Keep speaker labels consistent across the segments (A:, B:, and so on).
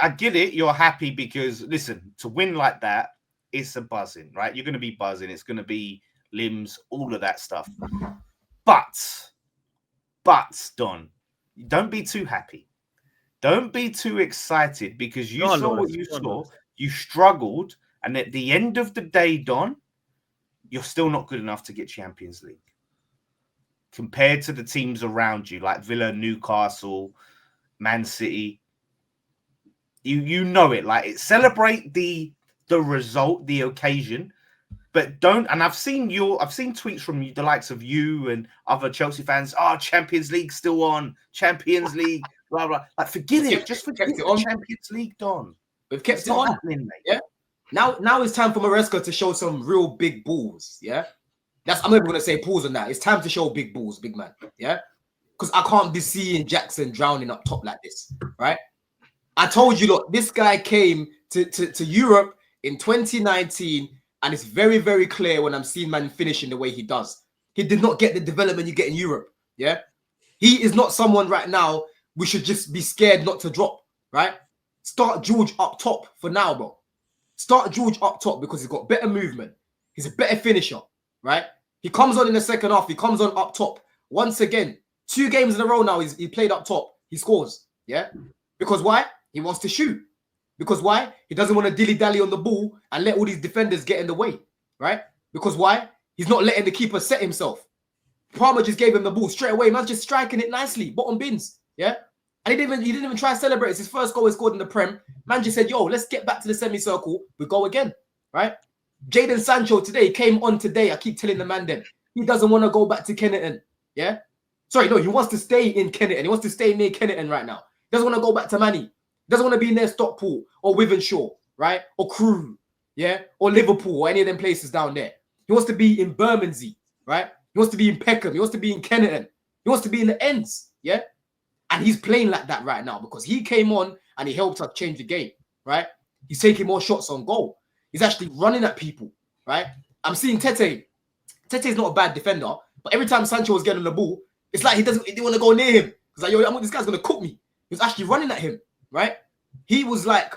A: I get it. You're happy because listen, to win like that, it's a buzzing, right? You're going to be buzzing. It's going to be limbs, all of that stuff. But, Don, don't be too happy. Don't be too excited because you
B: Go on,
A: saw what
B: Lawless.
A: you
B: Go on,
A: saw.
B: Lawless.
A: You struggled, and at the end of the day, Don, you're still not good enough to get Champions League compared to the teams around you, like Villa, Newcastle, Man City. You know it. Like celebrate the result, the occasion, but don't. And I've seen tweets from the likes of you and other Chelsea fans. Oh, Champions League still on. Champions League, blah blah. Like forget it. Just forget
C: kept it
A: the
C: on.
A: Champions League, Don.
C: We've kept
A: It's
C: it
A: not
C: on.
A: happening, mate.
C: Yeah. Now it's time for Maresca to show some real big balls. Yeah. I'm not even gonna say pause on that. It's time to show big balls, big man. Yeah. Because I can't be seeing Jackson drowning up top like this, right? I told you, look, this guy came to Europe in 2019, and it's very, very clear when I'm seeing man finishing the way he does. He did not get the development you get in Europe. Yeah. He is not someone right now we should just be scared not to drop, right? Start George up top for now, bro. Start George up top because he's got better movement. He's a better finisher, right? He comes on in the second half. He comes on up top. Once again, 2 games in a row now, he played up top. He scores, yeah? Because why? He wants to shoot. Because why? He doesn't want to dilly-dally on the ball and let all these defenders get in the way, right? Because why? He's not letting the keeper set himself. Palmer just gave him the ball straight away. Man's just striking it nicely, bottom bins, yeah? And he didn't even try to celebrate. It's his first goal he scored in the Prem. Man just said, yo, let's get back to the semicircle. We go again, right? Jadon Sancho today came on today. I keep telling the man then. He doesn't want to go back to Kenneton, yeah? Sorry, no, he wants to stay in Kenneton. He wants to stay near Kenneton right now. He doesn't want to go back to Manny. He doesn't want to be near Stockpool or Wivenshaw, right? Or Crewe, yeah? Or Liverpool or any of them places down there. He wants to be in Bermondsey, right? He wants to be in Peckham. He wants to be in Kenneton. He wants to be in the ends, yeah? And he's playing like that right now because he came on and he helped us change the game, right? He's taking more shots on goal. He's actually running at people, right? I'm seeing Tete. Tete's not a bad defender, but every time Sancho was getting the ball, it's like he didn't want to go near him. He's like, yo, this guy's going to cook me. He was actually running at him, right? He was like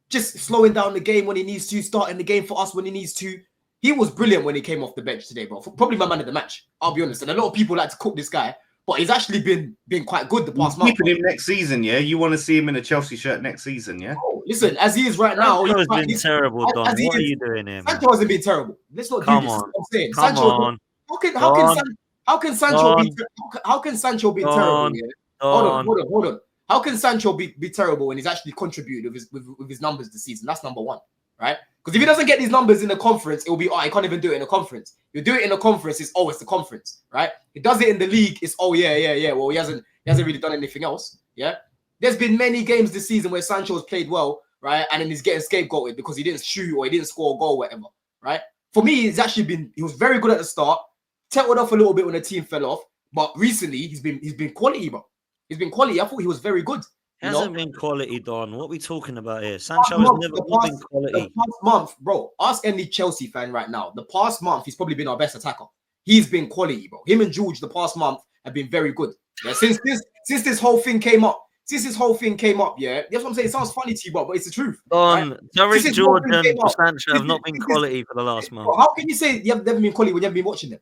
C: just slowing down the game when he needs to, starting the game for us when he needs to. He was brilliant when he came off the bench today, bro. Probably my man of the match, I'll be honest. And a lot of people like to cook this guy, but he's actually been quite good the past month.
A: Keeping him next season, yeah? You want to see him in a Chelsea shirt next season, yeah?
C: Oh, listen, as he is right now...
B: Sancho's been terrible, Don. What are you doing here, man?
C: Sancho hasn't been terrible. Let's not do this. I'm saying.
B: Come
C: Sancho,
B: on.
C: How can Sancho be terrible? Yeah? Hold on. How can Sancho be terrible when he's actually contributed with his numbers this season? That's number one, right? Because if he doesn't get these numbers in the conference, it will be, he can't even do it in the conference. You do it in the conference, it's the conference, right? He does it in the league, it's well, he hasn't really done anything else, yeah? There's been many games this season where Sancho has played well, right? And then he's getting scapegoated because he didn't shoot or he didn't score a goal, whatever, right? For me, he was very good at the start, tailed off a little bit when the team fell off, but recently he's been quality, bro. He's been quality. I thought he was very good.
B: He hasn't been quality, Don. What are we talking about here? Sancho has never been quality.
C: The past month, bro, ask any Chelsea fan right now. The past month, he's probably been our best attacker. He's been quality, bro. Him and George the past month have been very good. Yeah, since this whole thing came up, yeah, that's what I'm saying. It sounds funny to you, bro, but it's the truth.
B: Don, Derek, George, and Sancho have not been quality for the last month.
C: Bro, how can you say you have never been quality when you haven't been watching them?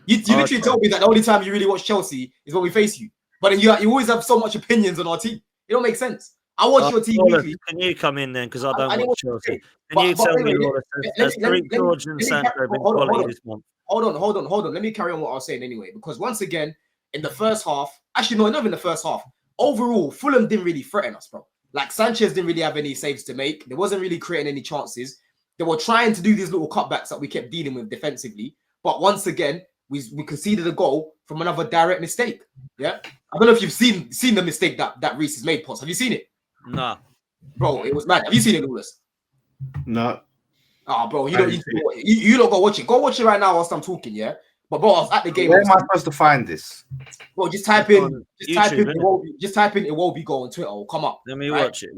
C: You literally told me that the only time you really watch Chelsea is when we face you. But then you always have so much opinions on our team. It don't make sense. I watch your team weekly.
B: Can you come in then? Because I don't watch Chelsea. Can you tell me, Lawless, has George and Sancho been quality this month?
C: Hold on. Let me carry on what I was saying anyway. Because once again, in the first half, actually, no, not even the first half. Overall, Fulham didn't really threaten us, bro. Like, Sanchez didn't really have any saves to make. They wasn't really creating any chances. They were trying to do these little cutbacks that we kept dealing with defensively. But once again, we conceded a goal from another direct mistake. Yeah, I don't know if you've seen the mistake that Reece has made. Pots, have you seen it?
B: No,
C: bro, it was mad. Have you seen it, Lawless?
A: No.
C: Oh, bro, you don't go watch it. Go watch it right now whilst I'm talking. Yeah, but bro, I was at the game.
A: Where am I supposed to find this?
C: Bro, just type in. It will be go on Twitter. It'll come up.
B: Let me watch it.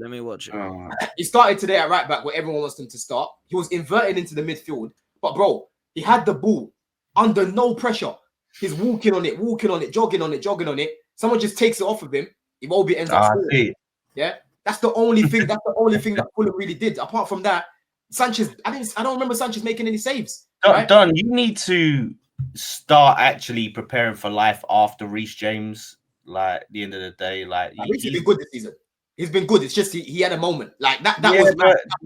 C: He started today at right back where everyone wants him to start. He was inverted into the midfield, but bro, he had the ball under no pressure. He's walking on it, jogging on it. Someone just takes it off of him. It won't be ends up scoring. Yeah. That's the only thing. That's the only thing that Fulham really did. Apart from that, Sanchez, I don't remember Sanchez making any saves. Right?
A: Don, you need to start actually preparing for life after Reece James. Like at the end of the day, like
C: he's been good this season. He's been good. It's just he had a moment like that. That was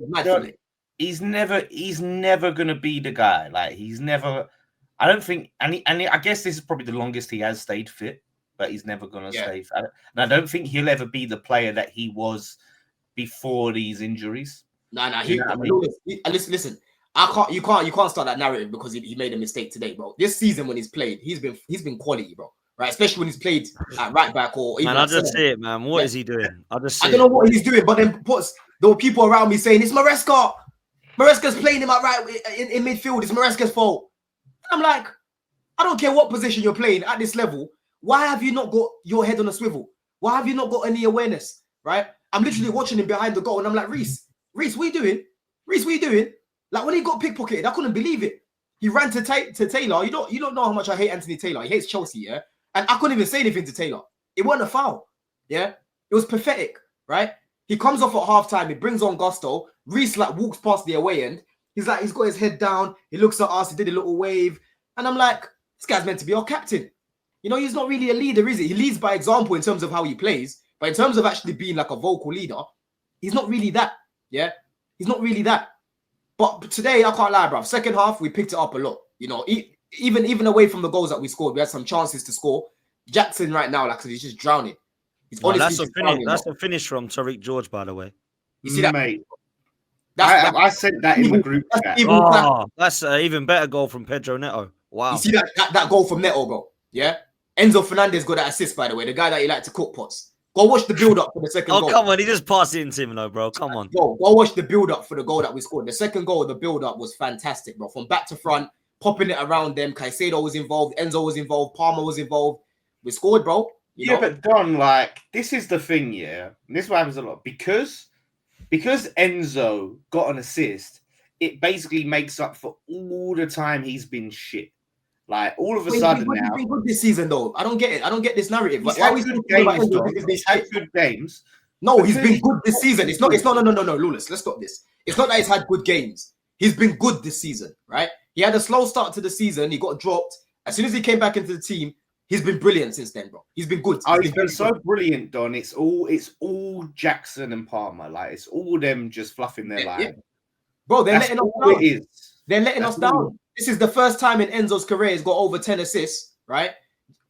C: mad for me.
A: He's never gonna be the guy. Like he's never. I don't think, and I guess this is probably the longest he has stayed fit, but he's never gonna stay fit. And I don't think he'll ever be the player that he was before these injuries.
C: Listen. You can't start that narrative because he made a mistake today, bro. This season when he's played, he's been quality, bro. Right, especially when he's played at right back or even.
B: Man, I just see it, man. What is he doing? I
C: don't know what he's doing, but then there were people around me saying it's Maresca. Maresca's playing him at right in midfield. It's Maresca's fault. I'm like, I don't care what position you're playing at this level. Why have you not got your head on a swivel? Why have you not got any awareness? Right? I'm literally watching him behind the goal, and I'm like, Reece, what are you doing? Reece, what are you doing? Like when he got pickpocketed, I couldn't believe it. He ran to Taylor. You don't know how much I hate Anthony Taylor. He hates Chelsea, yeah. And I couldn't even say anything to Taylor. It wasn't a foul, yeah. It was pathetic, right? He comes off at halftime. He brings on Gusto. Reece like walks past the away end. He's got his head down. He looks at us. He did a little wave, and I'm like, this guy's meant to be our captain. You know, he's not really a leader, is he? He leads by example in terms of how he plays, but in terms of actually being like a vocal leader, he's not really that. Yeah, he's not really that. But today, I can't lie, bro. Second half, we picked it up a lot. You know, even away from the goals that we scored, we had some chances to score. Jackson right now, like I said, he's just drowning.
B: That's a finish from Tariq George, by the way.
C: You see that,
A: mate? I said that in the group chat.
B: That's an even better goal from Pedro Neto. Wow.
C: You see that goal from Neto, bro? Yeah. Enzo Fernandez got that assist, by the way. The guy that he liked to cook pots. Go watch the build-up for the second goal.
B: Oh, come on. He just passed it into him, though, bro. Come on.
C: Go watch the build-up for the goal that we scored. The second goal, the build-up was fantastic, bro. From back to front, popping it around them. Caicedo was involved. Enzo was involved. Palmer was involved. We scored, bro. You know?
A: But Don, like, this is the thing, yeah. And this is what happens a lot. Because Enzo got an assist, it basically makes up for all the time he's been shit. Like, all of a sudden now...
C: He's been good this season, though. I don't get it. I don't get this narrative.
A: He's had good games, Don. He's had good games.
C: No, he's been good this season. No, Lawless. Let's stop this. It's not that he's had good games. He's been good this season, right? He had a slow start to the season. He got dropped. As soon as he came back into the team, he's been brilliant since then, bro. He's been good.
A: He's been so brilliant, Don. It's all Jackson and Palmer. Like, it's all them just fluffing their line.
C: Yeah. Bro, they're letting us down. They're letting us down. This is the first time in Enzo's career he's got over 10 assists, right?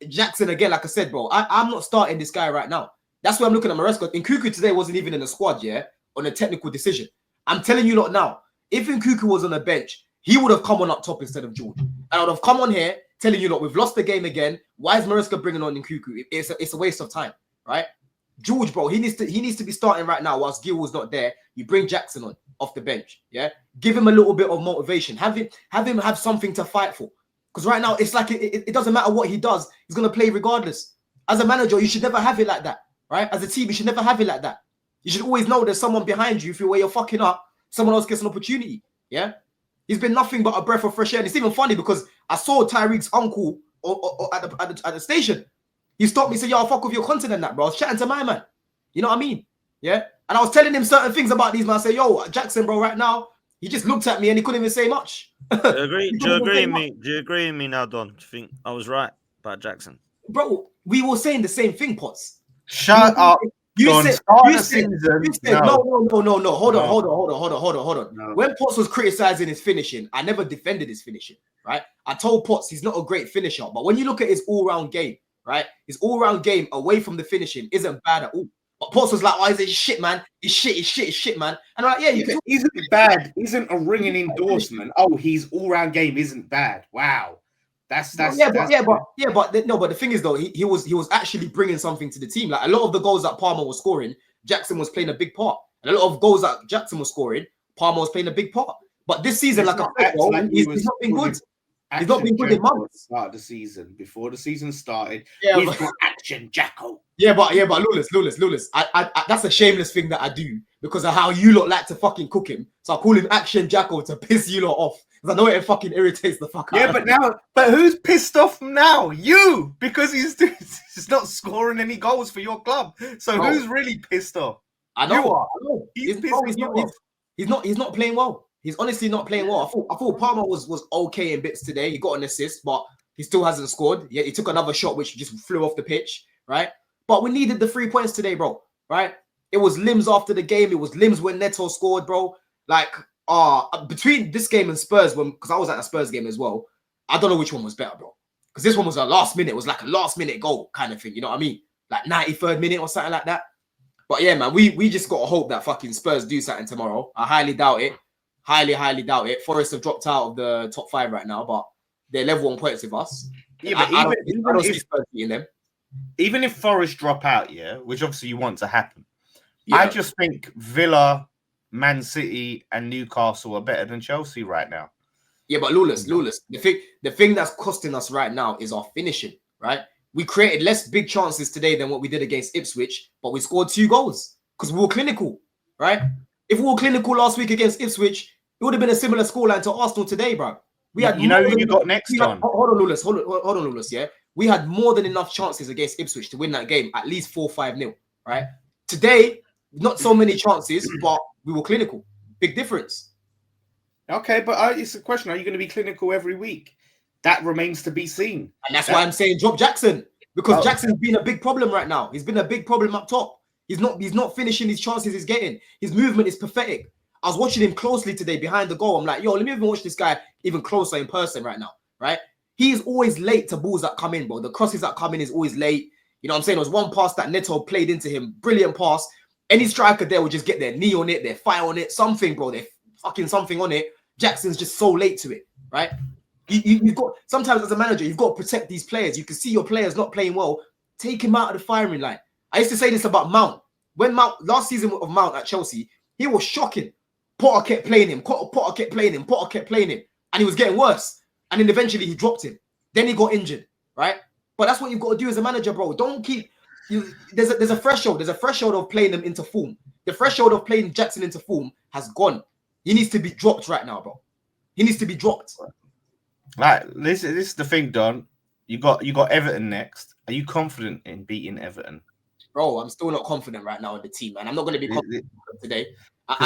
C: Jackson, again, like I said, bro, I'm not starting this guy right now. That's why I'm looking at Maresca. Nkuku today wasn't even in the squad, yeah, on a technical decision. I'm telling you lot now, if Nkuku was on the bench, he would have come on up top instead of George. And I would have come on here telling you lot, we've lost the game again. Why is Maresca bringing on Nkuku? It's a waste of time, right? George, bro, he needs to be starting right now whilst Gil was not there. You bring Jackson on off the bench, yeah? Give him a little bit of motivation. Have him have something to fight for. Because right now, it's like it doesn't matter what he does. He's going to play regardless. As a manager, you should never have it like that, right? As a team, you should never have it like that. You should always know there's someone behind you. If you're where you're fucking up, someone else gets an opportunity, yeah? He's been nothing but a breath of fresh air. And it's even funny because I saw Tyreek's uncle at the station. He stopped me and said, yo, I'll fuck with your content and that, bro. I was chatting to my man. You know what I mean? Yeah? And I was telling him certain things about these, man. I said, yo, Jackson, bro, right now, he just looked at me and he couldn't even say much.
B: Do you agree with me now, Don? Do you think I was right about Jackson?
C: Bro, we were saying the same thing, Potts.
A: Shut up.
C: You said no. Hold on. No. When Potts was criticizing his finishing, I never defended his finishing, right? I told Potts he's not a great finisher. But when you look at his all-round game, right? His all-round game away from the finishing isn't bad at all. But Potts was like, oh, he's shit, man. He's shit, man. And I'm like, yeah, you
A: isn't bad. Isn't a ringing endorsement. Oh, his all-round game isn't bad. Wow. But the thing is though, he was actually bringing something to the team. Like a lot of the goals that Palmer was scoring, Jackson was playing a big part. And a lot of goals that Jackson was scoring, Palmer was playing a big part. But this season, he's not been good. He's not been good in months. Start of the season, before the season started, we've got Action Jacko.
C: But Lawless. I that's a shameless thing that I do because of how you lot like to fucking cook him. So I call him Action Jacko to piss you lot off. Because I know it fucking irritates the fuck out.
A: Yeah, but who's pissed off now? You, because he's not scoring any goals for your club. So who's really pissed off?
C: I know. He's not playing well. He's honestly not playing well. I thought Palmer was okay in bits today. He got an assist, but he still hasn't scored. Yeah, he took another shot which just flew off the pitch, right? But we needed the 3 points today, bro. Right? It was limbs after the game. It was limbs when Neto scored, bro. Like, between this game and Spurs, because I was at a Spurs game as well, I don't know which one was better, bro. Because this one was a last minute. It was like a last minute goal kind of thing. You know what I mean? Like 93rd minute or something like that. But yeah, man, we just got to hope that fucking Spurs do something tomorrow. I highly doubt it. Highly doubt it. Forest have dropped out of the top 5 right now, but they're level on points with us.
A: Yeah, but I don't see Spurs beating them. Even if Forest drop out, yeah, which obviously you want to happen, yeah. I just think Villa, Man City, and Newcastle are better than Chelsea right now.
C: Yeah, but Lawless. The thing that's costing us right now is our finishing, right? We created less big chances today than what we did against Ipswich, but we scored 2 goals because we were clinical, right? If we were clinical last week against Ipswich, it would have been a similar scoreline to Arsenal today, bro. We had
A: who you got next on.
C: Hold on, Lawless, yeah? We had more than enough chances against Ipswich to win that game, at least 4-5-0, right? Today, not so many chances, but we were clinical. Big difference.
A: Okay, but it's a question. Are you going to be clinical every week? That remains to be seen.
C: And that's why I'm saying drop Jackson. Because Jackson's been a big problem right now. He's been a big problem up top. He's not finishing his chances he's getting. His movement is pathetic. I was watching him closely today behind the goal. I'm like, yo, let me even watch this guy even closer in person right now, right? He's always late to balls that come in, bro. The crosses that come in is always late. You know what I'm saying? There was one pass that Neto played into him. Brilliant pass. Any striker there would just get their knee on it, their thigh on it, something, bro. They're fucking something on it. Jackson's just so late to it, right? You've got, sometimes as a manager, you've got to protect these players. You can see your players not playing well. Take him out of the firing line. I used to say this about Mount. When Mount, last season of Mount at Chelsea, he was shocking. Potter kept playing him. Potter kept playing him. And he was getting worse. And then eventually he dropped him. Then he got injured, right? But that's what you've got to do as a manager, bro. Don't keep... There's a threshold. There's a threshold of playing them into form. The threshold of playing Jackson into form has gone. He needs to be dropped right now, bro. He needs to be dropped.
A: Right, this is the thing, Don. You got Everton next. Are you confident in beating Everton?
C: Bro, I'm still not confident right now with the team, man. I'm not going to be confident today.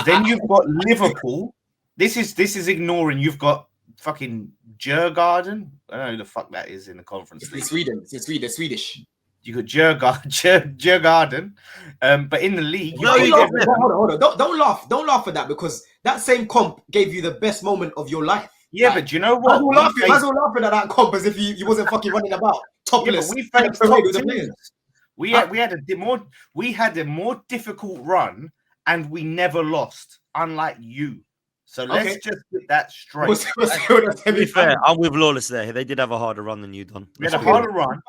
A: Then you've got Liverpool. This is ignoring. You've got fucking Djurgården. I don't know who the fuck that is in the conference.
C: It's in Sweden. It's in Swedish.
A: You got Djurgården. But in the league,
C: hold on. Don't laugh. Don't laugh at that because that same comp gave you the best moment of your life.
A: Yeah, like, but do you know what?
C: Man's all laughing at that comp as if you wasn't fucking running about topless.
A: Yeah, we faced top teams. We had a more difficult run, and we never lost, unlike you. So let's just get that straight.
B: To be fair, I'm with Lawless there. They did have a harder run than you, Don.
A: They had a harder run.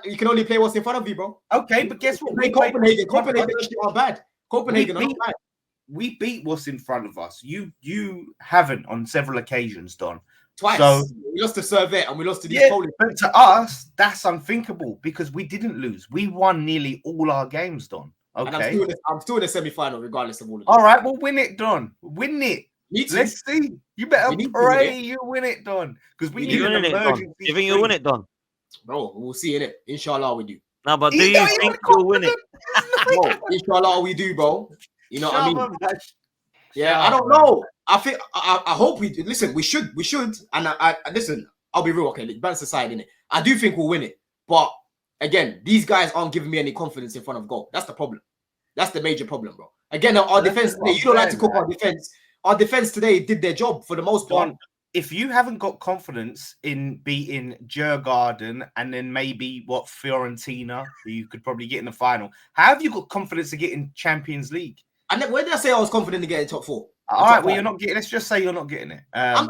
C: You can only play what's in front of you, bro.
A: Okay, but guess what?
C: Copenhagen actually aren't bad. Copenhagen aren't bad.
A: We beat what's in front of us. You haven't on several occasions, Don.
C: Twice. So we lost to Servette and we lost to these Polish.
A: But to us, that's unthinkable because we didn't lose. We won nearly all our games, Don. Okay.
C: And I'm still in the semi-final regardless of all of
A: this. All right, well, win it, Don. Win it. Let's see. You better pray you win it, Don. Because we need an emergency.
B: You think you'll win it, Don?
C: Bro, we'll see in it. Inshallah, we do.
B: No, but do you think you'll win it?
C: Bro, inshallah, we do, bro. You know what I mean? Yeah, I don't know. I think I hope we do. Listen, we should. And I listen, I'll be real, okay, balance aside, innit? I do think we'll win it. But again, these guys aren't giving me any confidence in front of goal. That's the problem. That's the major problem, bro. Again, our defense today, you don't like to cook our defense. Our defense today did their job for the most part.
A: If you haven't got confidence in beating Djurgården and then maybe Fiorentina, who you could probably get in the final, how have you got confidence to get in Champions League?
C: Where did I say I was confident to get in top 4?
A: All right, well, you're not getting. Let's just say you're not getting it.
C: I'm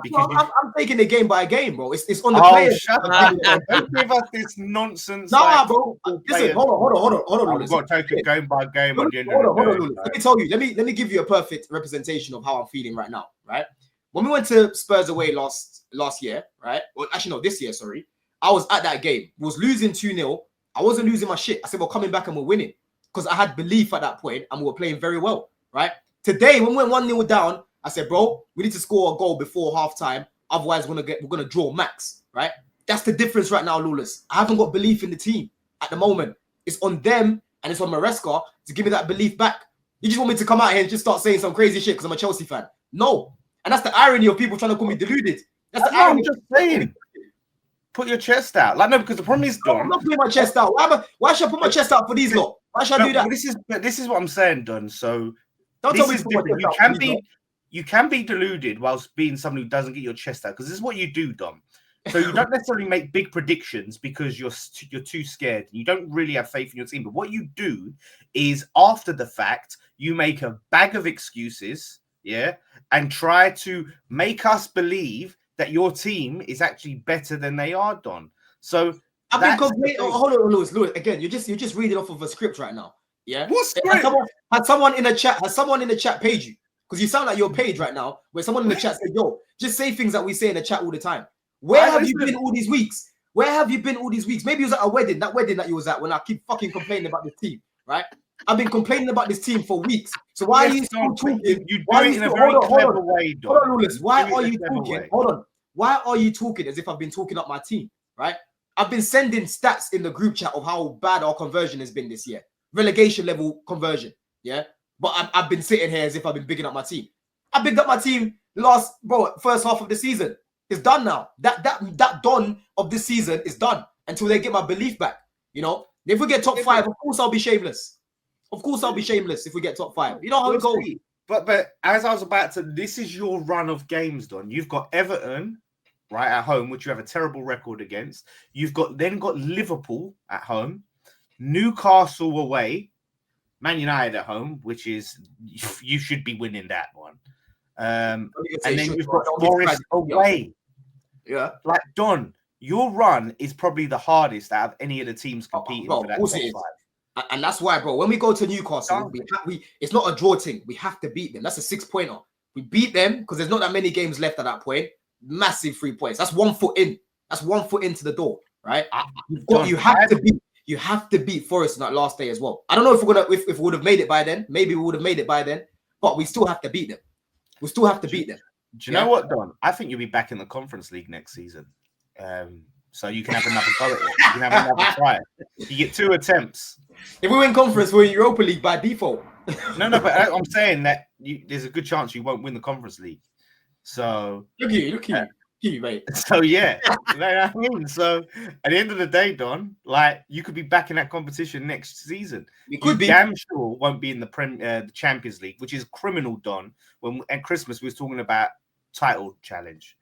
C: taking it game by game, bro. It's on the players.
A: Shut up! Don't give us this nonsense.
C: Nah, bro. Listen, hold on.
A: I've got to take it game by game.
C: Hold on. Let me tell you. Let me give you a perfect representation of how I'm feeling right now. Right? When we went to Spurs away last year, right? Well, actually, no, this year. Sorry, I was at that game. We was losing 2-0. I wasn't losing my shit. I said, we're coming back and we're winning because I had belief at that point and we were playing very well. Right? Today, when we went 1-0 down, I said, bro, we need to score a goal before halftime. Otherwise, we're gonna draw max, right? That's the difference right now, Lawless. I haven't got belief in the team at the moment. It's on them and it's on Maresca to give me that belief back. You just want me to come out here and just start saying some crazy shit because I'm a Chelsea fan? No. And that's the irony of people trying to call me deluded. That's the irony.
A: I'm just saying. Put your chest out. Like, no, because the problem is, Don.
C: I'm not putting my chest out. Why should I put my chest out for these lot? Why should I do that?
A: This is what I'm saying, Don. So
C: don't tell me different.
A: You can be deluded whilst being someone who doesn't get your chest out, because this is what you do, Dom. So you don't necessarily make big predictions because you're too scared. You don't really have faith in your team. But what you do is, after the fact, you make a bag of excuses, yeah, and try to make us believe that your team is actually better than they are, Don. So
C: I've been complaining. Hold on, Lewis. Again, you're just reading off of a script right now. Yeah.
A: What script?
C: Has someone in the chat page you? Because you sound like your page right now, where someone in the chat said, "Yo, just say things that we say in the chat all the time." Where have you been all these weeks? Where have you been all these weeks? Maybe it was at a wedding, that wedding that you was at, when I keep fucking complaining about this team, right? I've been complaining about this team for weeks. So why are you still talking?
A: You do it in a very clever way, Don.
C: Hold on, Lawless. Why are you talking? Hold on. Why are you talking as if I've been talking up my team, right? I've been sending stats in the group chat of how bad our conversion has been this year. Relegation level conversion, yeah? But I've been sitting here as if I've been bigging up my team. I bigged up my team first half of the season. It's done now. That done of this season is done until they get my belief back. You know, if we get top 5, of course I'll be shameless. Of course I'll be shameless if we get top 5. You know how it goes.
A: But as I was about to, this is your run of games, Don. You've got Everton right at home, which you have a terrible record against. You've got Liverpool at home, Newcastle away, Man United at home, which is you should be winning that one. And then you've got Forest away.
C: Yeah.
A: Like, Don, your run is probably the hardest out of any of the teams competing for that top 5.
C: And that's why, bro, when we go to Newcastle, it's not a draw thing. We have to beat them. That's a 6-pointer. We beat them because there's not that many games left at that point. Massive 3 points. That's 1 foot in. That's 1 foot into the door, right? You have to beat Forest on that last day as well. I don't know if we would have made it by then. Maybe we would have made it by then, but we still have to beat them. We still have to beat them.
A: Do you know what, Don? I think you'll be back in the Conference League next season. So you can have another go at it. You can have another try. You get 2 attempts.
C: If we win Conference, we're in Europa League by default.
A: No, but I'm saying that there's a good chance you won't win the Conference League. So
C: look at you, mate.
A: So yeah, you know what I mean. So at the end of the day, Don, like, you could be back in that competition next season. You damn sure won't be in the Champions League, which is criminal, Don. When at Christmas we was talking about title challenge.